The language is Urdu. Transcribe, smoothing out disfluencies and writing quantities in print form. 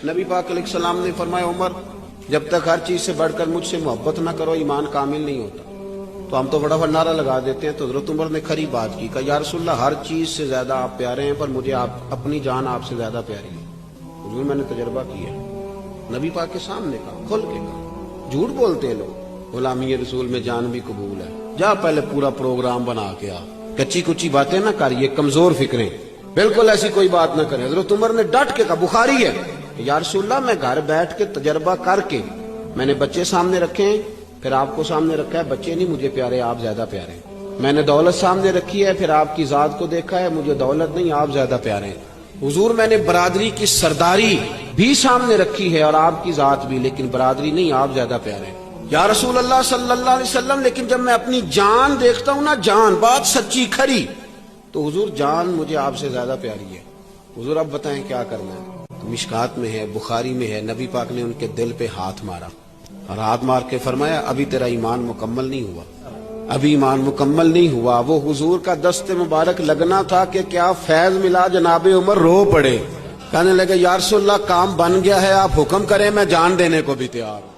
نبی پاک علیہ السلام نے فرمایا عمر جب تک ہر چیز سے بڑھ کر مجھ سے محبت نہ کرو ایمان کامل نہیں ہوتا۔ تو ہم تو بڑا نعرہ لگا دیتے ہیں، تو حضرت عمر نے کھری بات کی، کہا یا رسول اللہ ہر چیز سے زیادہ آپ پیارے ہیں، پر مجھے اپنی جان آپ سے زیادہ پیاری ہے۔ حضور میں نے تجربہ کیا، نبی پاک کے سامنے کہا، کھل کے کہا۔ جھوٹ بولتے ہیں لوگ، غلامی رسول میں جان بھی قبول ہے۔ جا پہلے پورا پروگرام بنا کے آ، کچی کچی باتیں نہ کر، یہ کمزور فکریں، بالکل ایسی کوئی بات نہ کریں۔ حضرت عمر نے ڈٹ کے کہا، بخاری ہے، یا رسول اللہ میں گھر بیٹھ کے تجربہ کر کے، میں نے بچے سامنے رکھے ہیں، پھر آپ کو سامنے رکھا ہے، بچے نہیں مجھے پیارے، آپ زیادہ پیارے ہیں۔ میں نے دولت سامنے رکھی ہے، پھر آپ کی ذات کو دیکھا ہے، مجھے دولت نہیں، آپ زیادہ پیارے ہیں۔ حضور میں نے برادری کی سرداری بھی سامنے رکھی ہے اور آپ کی ذات بھی، لیکن برادری نہیں، آپ زیادہ پیارے ہیں۔ یا رسول اللہ صلی اللہ علیہ وسلم لیکن جب میں اپنی جان دیکھتا ہوں نا، جان بات سچی کھری، تو حضور جان مجھے آپ سے زیادہ پیاری ہے۔ حضور اب بتائیں کیا کرنا ہے؟ تو مشکات میں ہے، بخاری میں ہے، نبی پاک نے ان کے دل پہ ہاتھ مارا اور ہاتھ مار کے فرمایا ابھی تیرا ایمان مکمل نہیں ہوا، ابھی ایمان مکمل نہیں ہوا۔ وہ حضور کا دست مبارک لگنا تھا کہ کیا فیض ملا، جناب عمر رو پڑے، کہنے لگے یا رسول اللہ کام بن گیا ہے، آپ حکم کریں، میں جان دینے کو بھی تیار ہوں۔